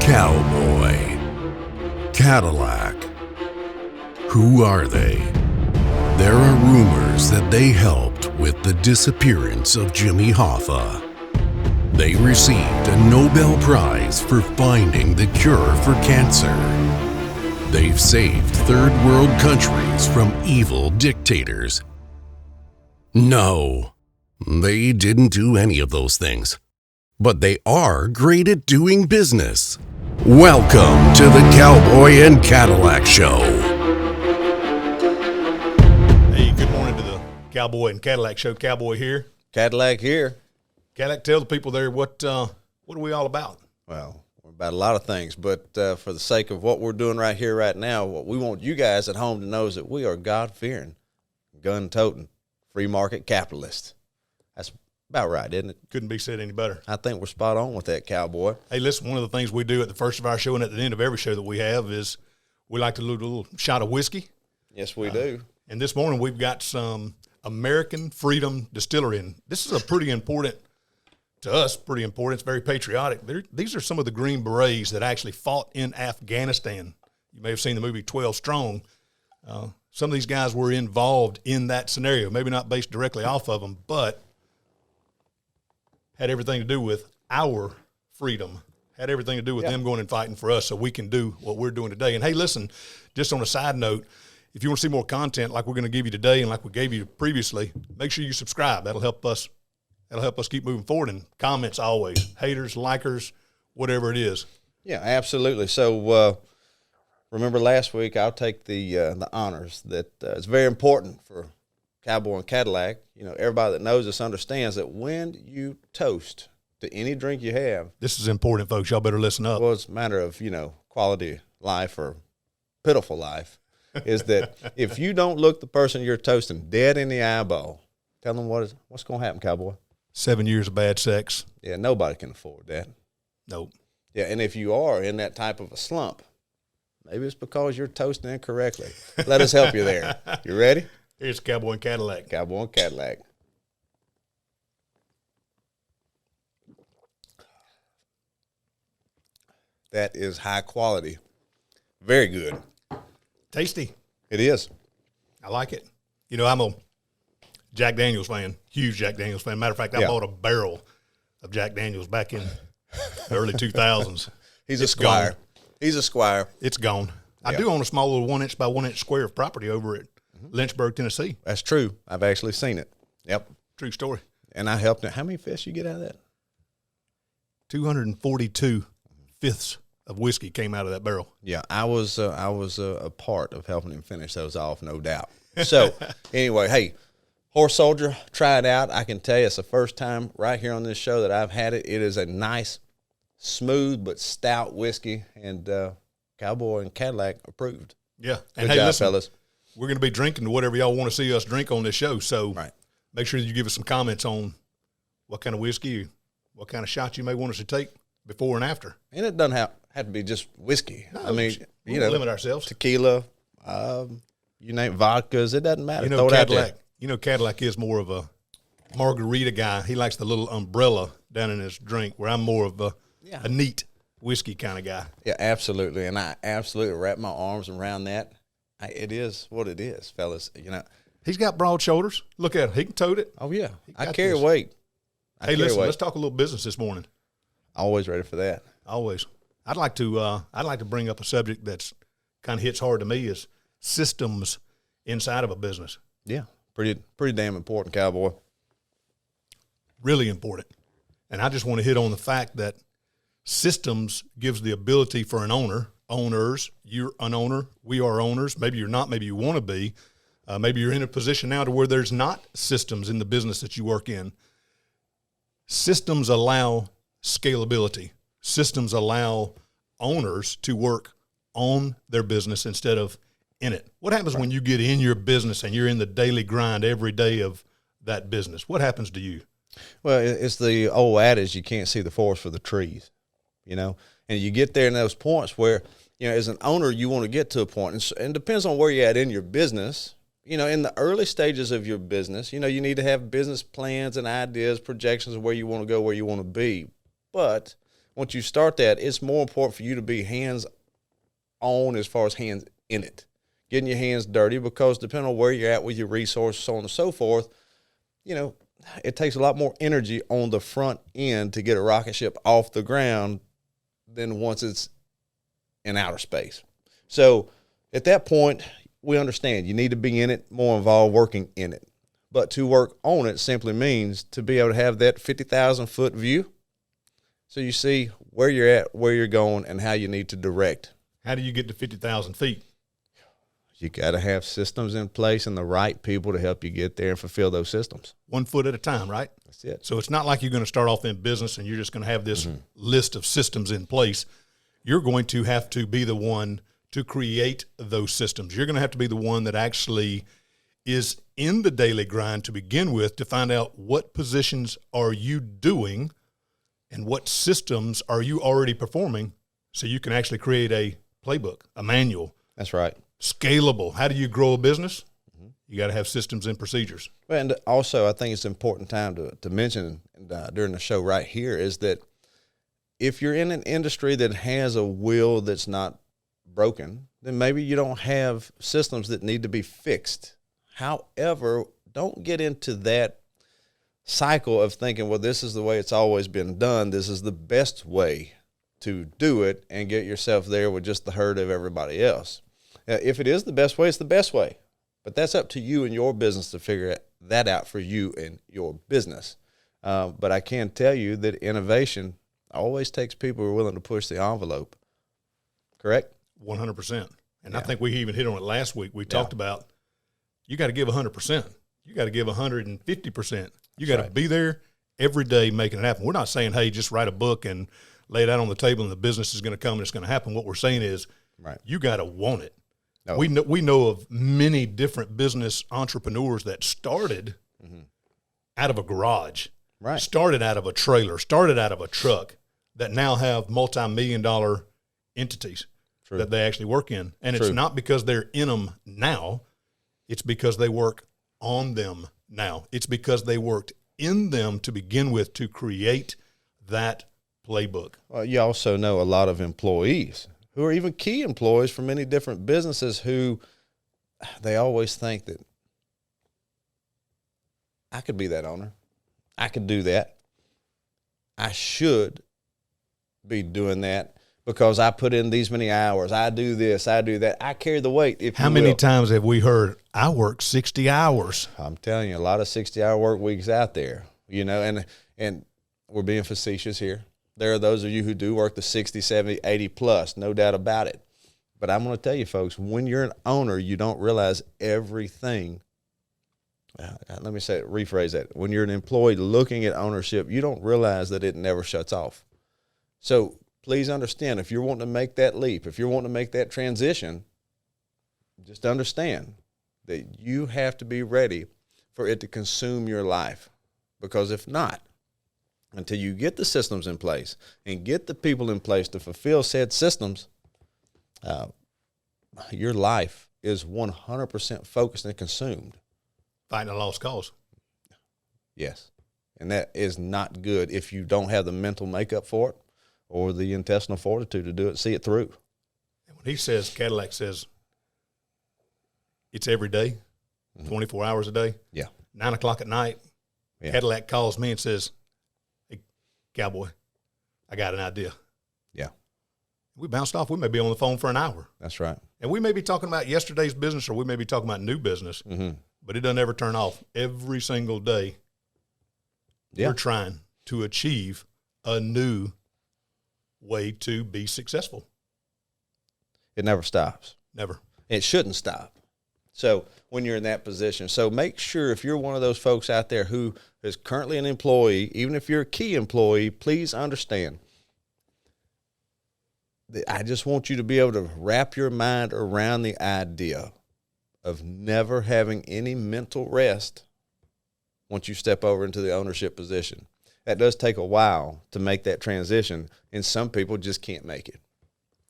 Cowboy Cadillac. Who are they? There are rumors that they helped with the disappearance of Jimmy Hoffa. They received a Nobel Prize for finding the cure for cancer. They've saved third world countries from evil dictators. No, they didn't do any of those things. But they are great at doing business. Welcome to the Cowboy and Cadillac Show. Hey, good morning to the Cowboy and Cadillac Show. Cowboy here. Cadillac here. Cadillac, tell the people there what are we all about? Well, we're about a lot of things, but for the sake of what we're doing right here, right now, what we want you guys at home to know is that we are God-fearing, gun-toting, free market capitalists. That's about right, isn't it? Couldn't be said any better. I think we're spot on with that, Cowboy. Hey, listen, one of the things we do at the first of our show and at the end of every show that we have is we like to do a little shot of whiskey. Yes, we do. And this morning we've got some American Freedom Distillery. And this is a pretty important, to us, pretty important. It's very patriotic. These are some of the Green Berets that actually fought in Afghanistan. You may have seen the movie 12 Strong. Some of these guys were involved in that scenario, maybe not based directly off of them, but had everything to do with our freedom, had everything to do with them going and fighting for us so we can do what we're doing today. And, hey, listen, just on a side note, if you want to see more content like we're going to give you today and like we gave you previously, make sure you subscribe. That'll help us keep moving forward. And comments always, haters, likers, whatever it is. Yeah, absolutely. So remember last week, I'll take the honors. That it's very important for Cowboy and Cadillac. You know, everybody that knows us understands that when you toast to any drink you have. This is important, folks. Y'all better listen up. Well, it's a matter of, quality life or pitiful life, is that if you don't look the person you're toasting dead in the eyeball, tell them what's going to happen, Cowboy. 7 years of bad sex. Yeah, nobody can afford that. Nope. Yeah, and if you are in that type of a slump, maybe it's because you're toasting incorrectly. Let us help you there. You ready? Here's Cowboy and Cadillac. Cowboy and Cadillac. That is high quality. Very good. Tasty. It is. I like it. You know, I'm a Jack Daniels fan, huge Jack Daniels fan. Matter of fact, I bought a barrel of Jack Daniels back in the early 2000s. He's a squire. Gone. He's a squire. It's gone. I do own a small little 1 inch by 1 inch square of property over at Lynchburg, Tennessee. That's true. I've actually seen it. Yep. True story. And I helped it. How many fists you get out of that? 242 fifths of whiskey came out of that barrel. Yeah, I was a part of helping him finish those off, no doubt. So, anyway, hey, Horse Soldier, try it out. I can tell you it's the first time right here on this show that I've had it. It is a nice, smooth but stout whiskey, and Cowboy and Cadillac approved. Yeah. And Good hey, job, listen, fellas. we're going to be drinking whatever y'all want to see us drink on this show. So make sure you give us some comments on what kind of whiskey, what kind of shot you may want us to take before and after. And it doesn't have to be just whiskey. No, I mean, we don't limit ourselves. Tequila, you name vodkas. It doesn't matter. You know, Throw it out there. Cadillac is more of a margarita guy. He likes the little umbrella down in his drink, where I'm more of a neat whiskey kind of guy. Yeah, absolutely. And I absolutely wrap my arms around that. It is what it is, fellas. He's got broad shoulders. Look at him. He can tote it. Oh, yeah. I carry weight. Hey, listen, let's talk a little business this morning. Always ready for that. Always. I'd like to bring up a subject that's kind of hits hard to me, is systems inside of a business. Yeah, pretty damn important, Cowboy. Really important. And I just want to hit on the fact that systems gives the ability for an owners, you're an owner, we are owners. Maybe you're not, maybe you want to be. Maybe you're in a position now to where there's not systems in the business that you work in. Systems allow scalability. Systems allow owners to work on their business instead of in it. What happens when you get in your business and you're in the daily grind every day of that business? What happens to you? Well, it's the old adage, you can't see the forest for the trees, and you get there in those points where, as an owner, you want to get to a point, and it depends on where you're at in your business. In the early stages of your business, you need to have business plans and ideas, projections of where you want to go, where you want to be. But once you start that, it's more important for you to be hands-on as far as hands in it. Getting your hands dirty, because depending on where you're at with your resources, so on and so forth, you know, it takes a lot more energy on the front end to get a rocket ship off the ground than once it's in outer space. So at that point, we understand you need to be in it, more involved working in it. But to work on it simply means to be able to have that 50,000-foot view, so you see where you're at, where you're going, and how you need to direct. How do you get to 50,000 feet? You got to have systems in place and the right people to help you get there and fulfill those systems. 1 foot at a time, right? That's it. So it's not like you're going to start off in business and you're just going to have this list of systems in place. You're going to have to be the one to create those systems. You're going to have to be the one that actually is in the daily grind to begin with, to find out what positions are you doing and what systems are you already performing, so you can actually create a playbook, a manual. That's right. Scalable. How do you grow a business? You got to have systems and procedures. And also, I think it's an important time to mention during the show right here is that if you're in an industry that has a wheel that's not broken, then maybe you don't have systems that need to be fixed. However, don't get into that cycle of thinking, well, this is the way it's always been done. This is the best way to do it, and get yourself there with just the herd of everybody else. If it is the best way, it's the best way. But that's up to you and your business to figure that out for you and your business. But I can tell you that innovation always takes people who are willing to push the envelope. Correct? 100%. And I think we even hit on it last week. We talked about you got to give 100%. You got to give 150%. You got to be there every day making it happen. We're not saying, hey, just write a book and lay it out on the table and the business is going to come and it's going to happen. What we're saying is you got to want it. No. We know of many different business entrepreneurs that started out of a garage, started out of a trailer, started out of a truck, that now have multi-million-dollar entities that they actually work in. And it's not because they're in them now. It's because they work on them now. It's because they worked in them to begin with to create that playbook. Well, you also know a lot of employees who are even key employees for many different businesses who they always think that I could be that owner. I could do that. I should be doing that because I put in these many hours. I do this, I do that. I carry the weight, if How many times have we heard, I work 60 hours? I'm telling you, a lot of 60-hour work weeks out there, you know, and we're being facetious here. There are those of you who do work the 60, 70, 80 plus, no doubt about it. But I'm going to tell you, folks, when you're an owner, you don't realize everything. Let me rephrase that. When you're an employee looking at ownership, you don't realize that it never shuts off. So please understand, if you're wanting to make that leap, if you're wanting to make that transition, just understand that you have to be ready for it to consume your life. Because if not, until you get the systems in place and get the people in place to fulfill said systems, your life is 100% focused and consumed. Fighting a lost cause. Yes. And that is not good if you don't have the mental makeup for it or the intestinal fortitude to do it, see it through. And when he says, Cadillac says, it's every day, 24 hours a day. Yeah. 9 o'clock at night, Cadillac calls me and says, hey, Cowboy, I got an idea. Yeah. We bounced off. We may be on the phone for an hour. That's right. And we may be talking about yesterday's business or we may be talking about new business, but it doesn't ever turn off. Every single day, we're trying to achieve a new way to be successful. It never stops. Never. It shouldn't stop. So when you're in that position, so make sure if you're one of those folks out there who is currently an employee, even if you're a key employee, please understand that I just want you to be able to wrap your mind around the idea of never having any mental rest once you step over into the ownership position. That does take a while to make that transition, and some people just can't make it.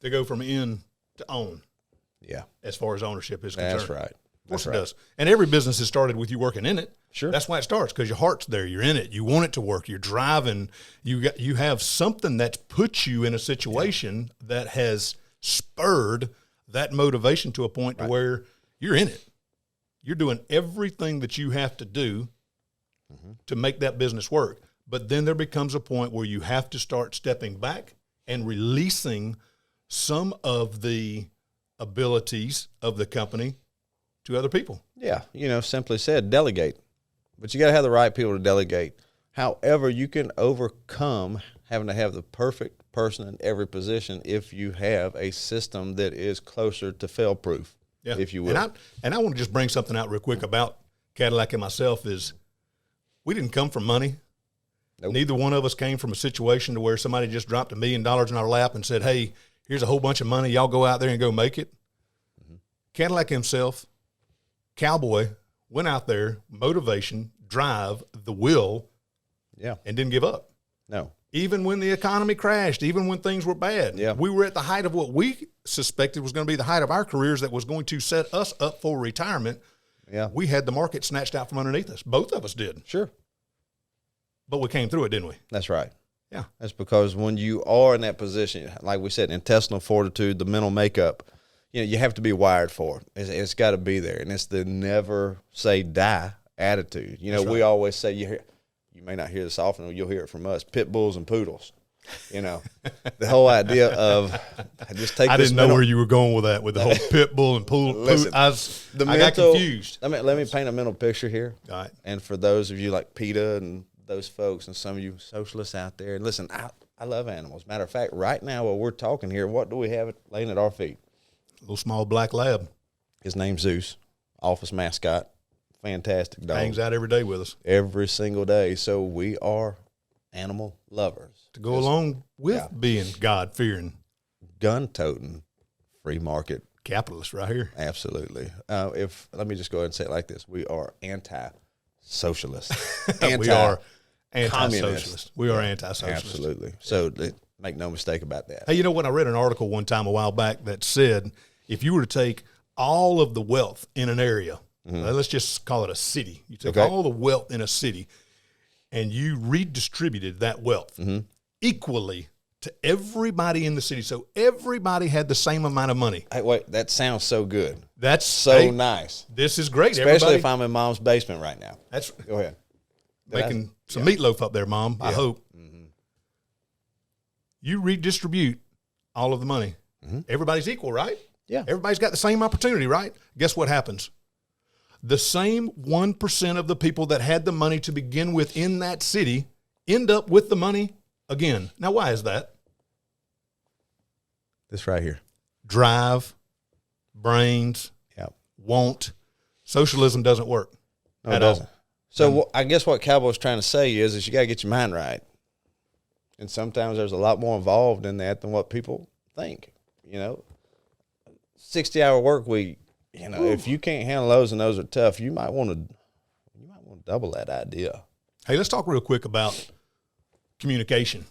They go from in to own. Yeah. As far as ownership is concerned. That's right. Of course it does. And every business has started with you working in it. Sure. That's why it starts, because your heart's there. You're in it. You want it to work. You're driving. You have something that's put you in a situation that has spurred that motivation to a point to where you're in it. You're doing everything that you have to do to make that business work. But then there becomes a point where you have to start stepping back and releasing some of the abilities of the company to other people. Yeah, simply said, delegate. But you got to have the right people to delegate. However, you can overcome having to have the perfect person in every position if you have a system that is closer to fail-proof, if you will. And I want to just bring something out real quick about Cadillac and myself is we didn't come from money. Nope. Neither one of us came from a situation to where somebody just dropped $1 million in our lap and said, hey, here's a whole bunch of money. Y'all go out there and go make it. Cadillac himself, Cowboy, went out there, motivation, drive, the will, and didn't give up. No. Even when the economy crashed, even when things were bad, we were at the height of what we suspected was going to be the height of our careers that was going to set us up for retirement. Yeah. We had the market snatched out from underneath us. Both of us did. Sure. But we came through it, didn't we? That's right. Yeah. That's because when you are in that position, like we said, intestinal fortitude, the mental makeup, you have to be wired for it. It's got to be there. And it's the never say die attitude. We always say, you may not hear this often, or you'll hear it from us, pit bulls and poodles. The whole idea of just take. I didn't know where you were going with that, with the whole pit bull and poodle. Listen, I got confused. Let me paint a mental picture here. All right. And for those of you like PETA and those folks and some of you socialists out there, and listen, I love animals. Matter of fact, right now while we're talking here, what do we have laying at our feet? A little small black lab. His name's Zeus, office mascot. Fantastic dog. Hangs out every day with us. Every single day. So we are animal lovers. To go along with being God-fearing. Gun-toting, free market. Capitalist right here. Absolutely. Let me just go ahead and say it like this. We are anti-socialist. We are anti-socialist. We are anti-socialist. Absolutely. So make no mistake about that. Hey, I read an article one time a while back that said if you were to take all of the wealth in an area, let's just call it a city. You take all the wealth in a city and you redistributed that wealth equally to everybody in the city. So everybody had the same amount of money. Hey, wait, that sounds so good. That's so nice. This is great. Especially if I'm in Mom's basement right now. Go ahead. Making some meatloaf up there, Mom, I hope. You redistribute all of the money. Everybody's equal, right? Yeah. Everybody's got the same opportunity, right? Guess what happens? The same 1% of the people that had the money to begin with in that city end up with the money again. Now, why is that? This right here. Drive, brains, want. Socialism doesn't work. No, it doesn't. So I guess what Cowboy's trying to say is you got to get your mind right. And sometimes there's a lot more involved in that than what people think. 60-hour work week. If you can't handle those and those are tough, you might want to double that idea. Hey, let's talk real quick about communication.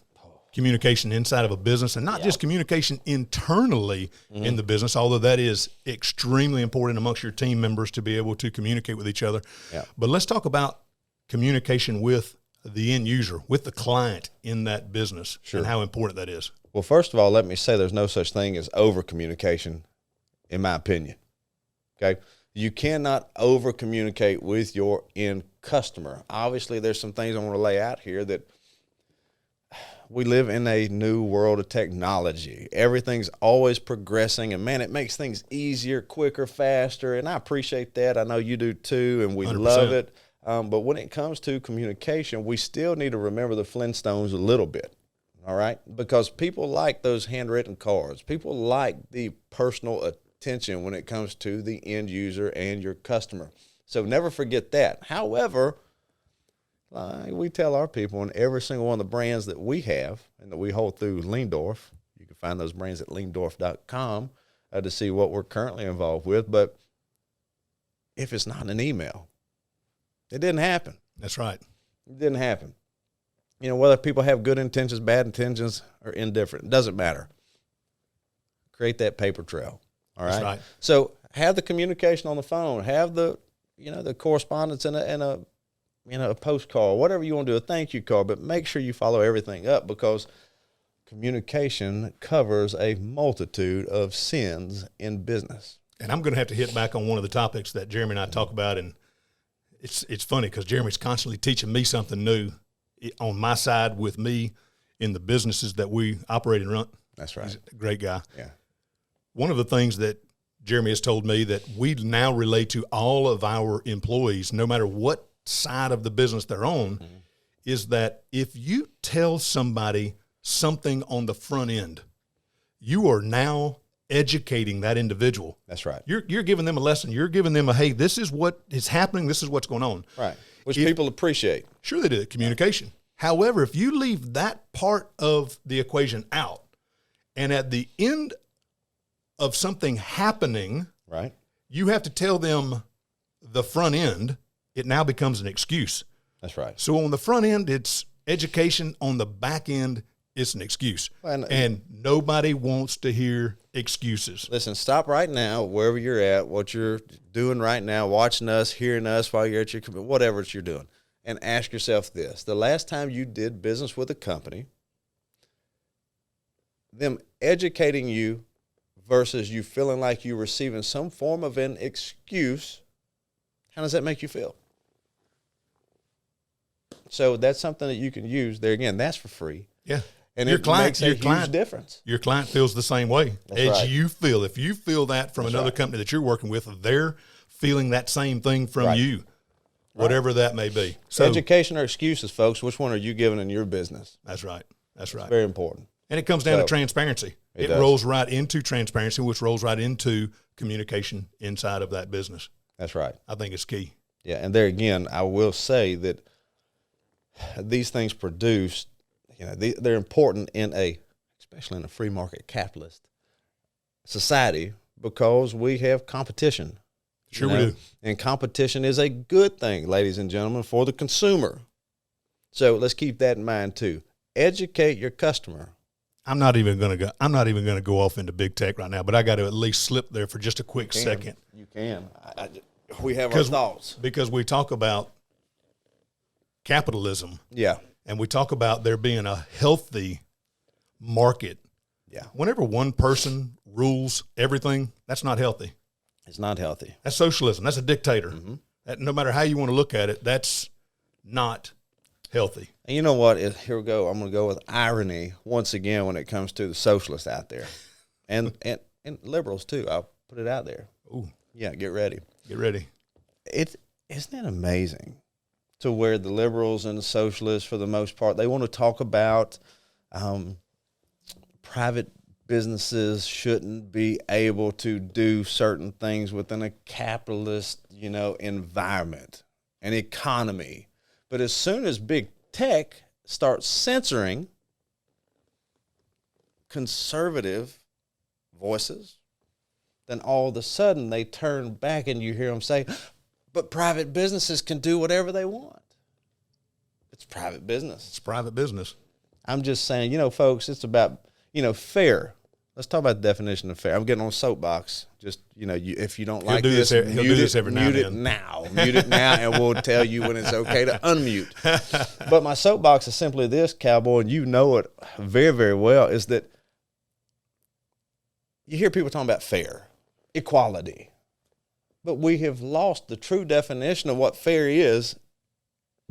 Communication inside of a business, and not just communication internally in the business, although that is extremely important amongst your team members to be able to communicate with each other. Yeah. But let's talk about communication with the end user, with the client in that business, and how important that is. Well, first of all, let me say there's no such thing as over-communication, in my opinion. Okay? You cannot over-communicate with your end customer. Obviously, there's some things I want to lay out here that we live in a new world of technology. Everything's always progressing, and, man, it makes things easier, quicker, faster, and I appreciate that. I know you do too, and we 100%. Love it. But when it comes to communication, we still need to remember the Flintstones a little bit, all right? Because people like those handwritten cards. People like the personal attention when it comes to the end user and your customer. So never forget that. However, we tell our people in every single one of the brands that we have and that we hold through Leendorf, you can find those brands at leendorf.com to see what we're currently involved with. But if it's not an email, it didn't happen. That's right. It didn't happen. Whether people have good intentions, bad intentions, or indifferent, it doesn't matter. Create that paper trail. All right. That's right. So have the communication on the phone, have the, the correspondence in a postcard, whatever you want to do, a thank you card, but make sure you follow everything up, because communication covers a multitude of sins in business. And I'm going to have to hit back on one of the topics that Jeremy and I talk about, and it's funny because Jeremy's constantly teaching me something new on my side with me in the businesses that we operate and run. That's right. He's a great guy. Yeah. One of the things that Jeremy has told me that we now relate to all of our employees, no matter what side of the business they're on, is that if you tell somebody something on the front end, you are now educating that individual. That's right. You're giving them a lesson. You're giving them hey, this is what is happening. This is what's going on. Right. Which people appreciate. Sure they do. Communication. However, if you leave that part of the equation out, and at the end of something happening, right, you have to tell them the front end, it now becomes an excuse. That's right. So on the front end, it's education. On the back end, it's an excuse. And nobody wants to hear excuses. Listen, stop right now, wherever you're at, what you're doing right now, watching us, hearing us while you're at your computer, whatever you're doing, and ask yourself this. The last time you did business with a company, them educating you versus you feeling like you're receiving some form of an excuse, how does that make you feel? So that's something that you can use. There again, that's for free. Yeah. And it makes a huge difference. Your client feels the same way That's as right. you feel. If you feel that from another company that you're working with, they're feeling that same thing from you, whatever that may be. So education or excuses, folks, which one are you giving in your business? That's right. That's right. Very important. And it comes down to transparency. It does. rolls right into transparency, which rolls right into communication inside of that business. That's right. I think it's key. Yeah, and there again, I will say that these things produce, they're important especially in a free market capitalist society, because we have competition. Sure we do. And competition is a good thing, ladies and gentlemen, for the consumer. So let's keep that in mind too. Educate your customer. I'm not even going to go off into big tech right now, but I got to at least slip there for just a quick second. You can. We have our thoughts. Because we talk about capitalism. Yeah. And we talk about there being a healthy market. Yeah. Whenever one person rules everything, that's not healthy. It's not healthy. That's socialism. That's a dictator. That, no matter how you want to look at it, that's not healthy. And you know what? Here we go. I'm going to go with irony once again when it comes to the socialists out there, and liberals too. I'll put it out there. Ooh, yeah. Get ready. Get ready. Isn't it amazing to where the liberals and the socialists, for the most part, they want to talk about private businesses shouldn't be able to do certain things within a capitalist, environment and economy. But as soon as big tech starts censoring conservative voices, then all of a sudden they turn back and you hear them say, but private businesses can do whatever they want. It's private business. It's private business. I'm just saying, folks, it's about, fair. Let's talk about the definition of fair. I'm getting on a soapbox. Just, if you don't like this, he'll do this every now and mute it then. now. Mute it now, and we'll tell you when it's okay to unmute. But my soapbox is simply this, Cowboy, and you know it very, very well, is that you hear people talking about fair, equality, but we have lost the true definition of what fair is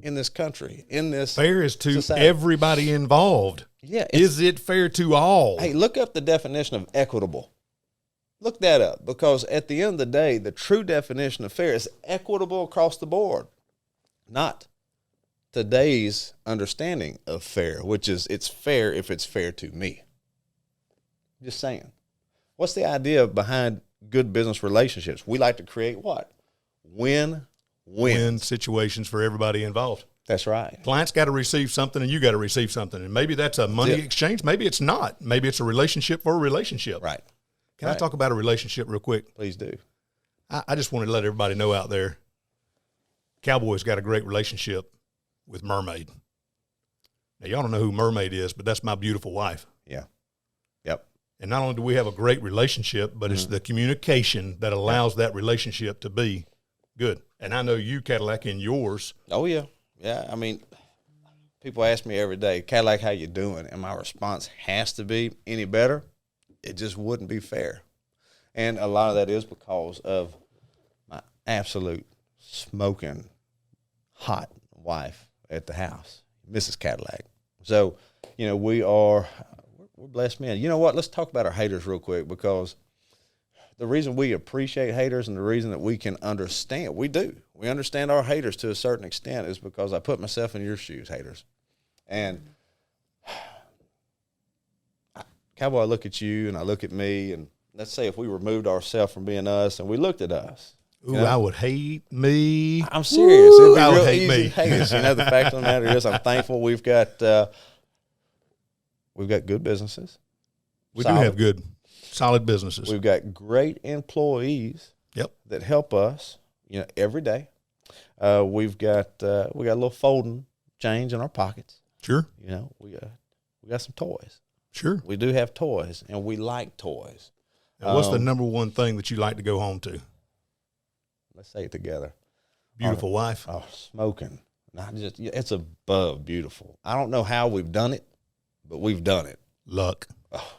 in this country, in this fair is to society. Everybody involved. Yeah. Is it fair to all? Hey, look up the definition of equitable. Look that up, because at the end of the day, the true definition of fair is equitable across the board, not today's understanding of fair, which is it's fair if it's fair to me. Just saying. What's the idea behind good business relationships? We like to create what? Win situations for everybody involved. That's right. Clients got to receive something and you got to receive something. And maybe that's a money exchange. Maybe it's not. Maybe it's a relationship for a relationship. Right. Can I talk about a relationship real quick? Please do. I just wanted to let everybody know out there, Cowboy's got a great relationship with Mermaid. Now, y'all don't know who Mermaid is, but that's my beautiful wife. Yeah. Yep. And not only do we have a great relationship, but it's the communication that allows that relationship to be good. And I know you, Cadillac, in yours. Oh, yeah. Yeah, I mean, people ask me every day, Cadillac, how you doing? And my response has to be, any better? It just wouldn't be fair. And a lot of that is because of my absolute smoking hot wife at the house, Mrs. Cadillac. So, you know, we're blessed men. You know what? Let's talk about our haters real quick, because the reason we appreciate haters and the reason that we can understand, we understand our haters to a certain extent, is because I put myself in your shoes, haters. And Cowboy, I look at you and I look at me, and let's say if we removed ourselves from being us and we looked at us. Ooh, I would hate me. I'm serious. Ooh, It'd be I would real hate easy me. to hate us. You know, the fact of the matter is, I'm thankful we've got good businesses. We do have good, solid businesses. We've got great employees. Yep. That help us, you know, every day. We've got a little folding change in our pockets. Sure. You know, we got some toys. Sure. We do have toys, and we like toys. And what's the number one thing that you like to go home to? Let's say it together. Beautiful wife. Oh, smoking. It's above beautiful. I don't know how we've done it, but we've done it. Luck. Oh.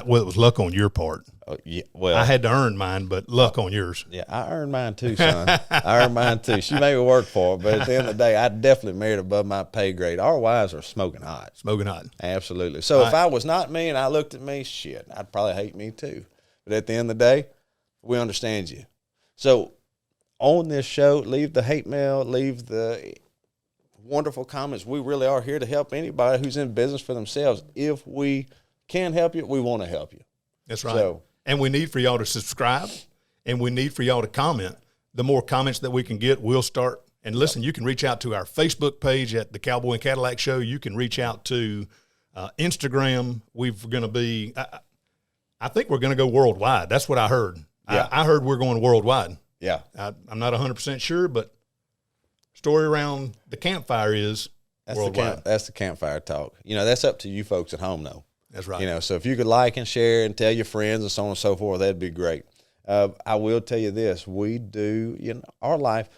Well, it was luck on your part. Oh, yeah. Well, I had to earn mine, but luck on yours. Yeah, I earned mine too, son. I earned mine too. She made me work for it, but at the end of the day, I definitely married above my pay grade. Our wives are smoking hot. Smoking hot. Absolutely. So if I was not me and I looked at me, shit, I'd probably hate me too. But at the end of the day, we understand you. So on this show, leave the hate mail, leave the wonderful comments. We really are here to help anybody who's in business for themselves. If we can help you, we want to help you. That's right. And we need for y'all to subscribe, and we need for y'all to comment. The more comments that we can get, we'll start. And listen, you can reach out to our Facebook page at the Cowboy and Cadillac Show. You can reach out to Instagram. We're going to be, I think we're going to go worldwide. That's what I heard. Yeah. I heard we're going worldwide. Yeah. I'm not 100% sure, but story around the campfire is worldwide. That's the campfire talk. You know, that's up to you folks at home, though. That's right. You know, so if you could like and share and tell your friends and so on and so forth, that'd be great. I will tell you this. We do, you know, our life,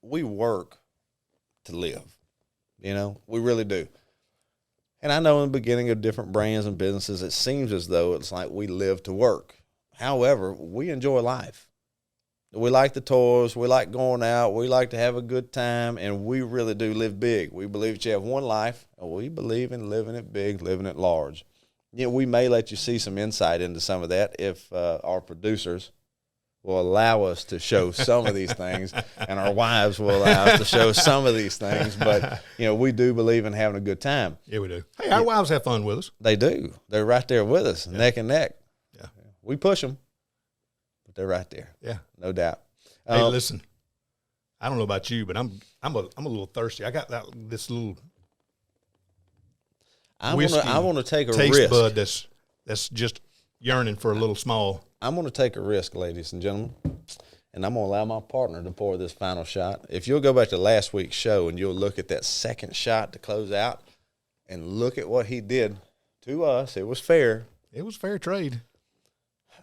we work to live. You know, we really do. And I know in the beginning of different brands and businesses, it seems as though it's like we live to work. However, we enjoy life. We like the toys. We like going out. We like to have a good time, and we really do live big. We believe that you have one life, and we believe in living it big, living it large. You know, we may let you see some insight into some of that if our producers will allow us to show some of these things, and our wives will allow us to show some of these things. But, you know, we do believe in having a good time. Yeah, we do. Hey, our wives have fun with us. They do. They're right there with us, neck and neck. Yeah. We push them. But they're right there. Yeah, no doubt. Hey, listen, I don't know about you, but I'm a little thirsty. I got this little I want to take a taste risk. bud that's just yearning for a little small. I'm going to take a risk, ladies and gentlemen, and I'm going to allow my partner to pour this final shot. If you'll go back to last week's show and you'll look at that second shot to close out, and look at what he did to us, it was fair. It was fair trade.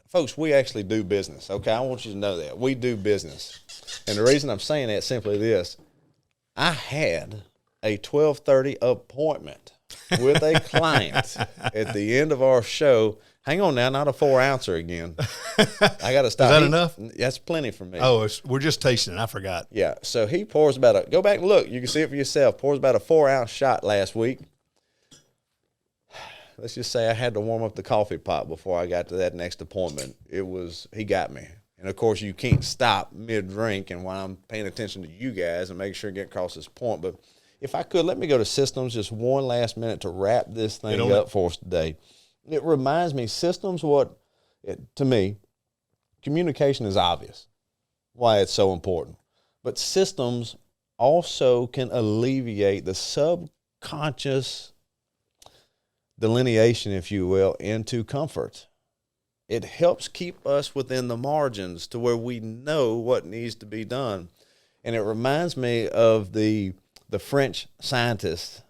Folks, we actually do business, okay? I want you to know that. We do business. And the reason I'm saying that is simply this. I had a 12:30 appointment with a client at the end of our show. Hang on now, not a 4-ouncer again. I got to stop. Is that enough? That's plenty for me. Oh, we're just tasting it. I forgot. Yeah, so he pours go back and look. You can see it for yourself. Pours about a 4-ounce shot last week. Let's just say I had to warm up the coffee pot before I got to that next appointment. He got me. And, of course, you can't stop mid-drink and while I'm paying attention to you guys and make sure I get across this point. But if I could, let me go to systems just one last minute to wrap this thing up for us today. It reminds me, systems, to me, communication is obvious, why it's so important. But systems also can alleviate the subconscious delineation, if you will, into comfort. It helps keep us within the margins to where we know what needs to be done. And it reminds me of the French scientist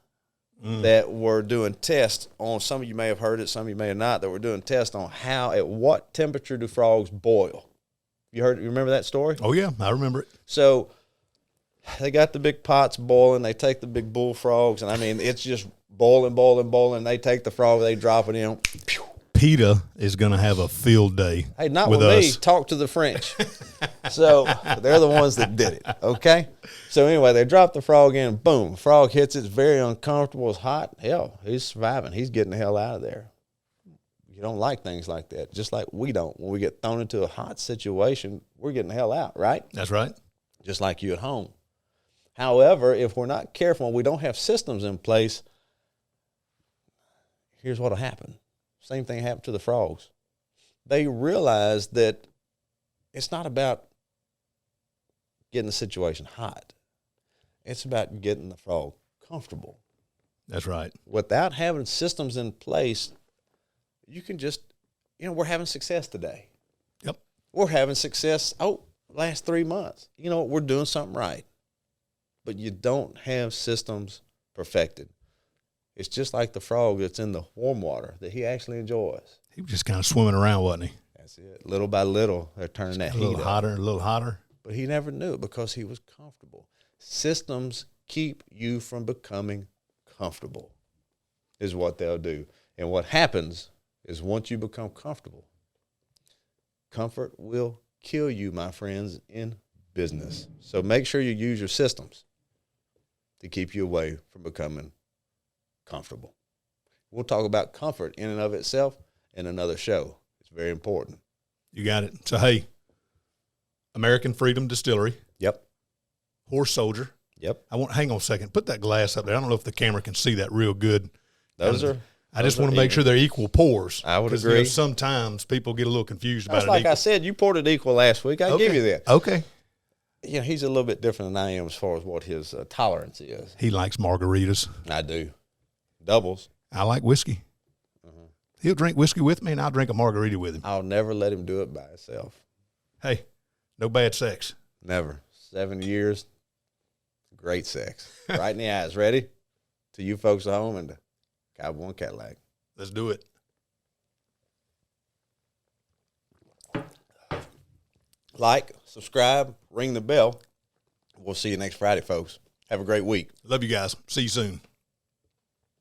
that were doing tests on, some of you may have heard it, some of you may have not, that were doing tests on at what temperature do frogs boil. You remember that story? Oh, yeah, I remember it. So they got the big pots boiling. They take the big bullfrogs, and, I mean, it's just boiling, boiling, boiling. They take the frog, they drop it in. Pew. PETA is going to have a field day. Hey, not with me. Talk to the French. So they're the ones that did it, okay? So anyway, they drop the frog in, boom. Frog hits it. It's very uncomfortable. It's hot. Hell, he's surviving. He's getting the hell out of there. You don't like things like that, just like we don't. When we get thrown into a hot situation, we're getting the hell out, right? That's right. Just like you at home. However, if we're not careful and we don't have systems in place, here's what will happen. Same thing happened to the frogs. They realized that it's not about getting the situation hot. It's about getting the frog comfortable. That's right. Without having systems in place, you can just, we're having success today. Yep. We're having success, last 3 months. You know what? We're doing something right. But you don't have systems perfected. It's just like the frog that's in the warm water that he actually enjoys. He was just kind of swimming around, wasn't he? That's it. Little by little, they're turning that heat up. A little hotter. But he never knew it because he was comfortable. Systems keep you from becoming comfortable, is what they'll do. And what happens is once you become comfortable, comfort will kill you, my friends, in business. So make sure you use your systems to keep you away from becoming comfortable. We'll talk about comfort in and of itself in another show. It's very important. You got it. So, hey, American Freedom Distillery. Yep. Horse Soldier. Yep. Hang on a second. Put that glass up there. I don't know if the camera can see that real good. I just want to make sure they're equal pours. I would agree. Sometimes people get a little confused about it. Like I said, you poured it equal last week. I give you that. Okay. He's a little bit different than I am as far as what his tolerance is. He likes margaritas. I do. Doubles. I like whiskey. Mm-hmm. He'll drink whiskey with me, and I'll drink a margarita with him. I'll never let him do it by himself. Hey, no bad sex. Never. 7 years, great sex. Right in the eyes. Ready? To you folks at home and to Cowboy Cadillac. Let's do it. Like, subscribe, ring the bell. We'll see you next Friday, folks. Have a great week. Love you guys. See you soon.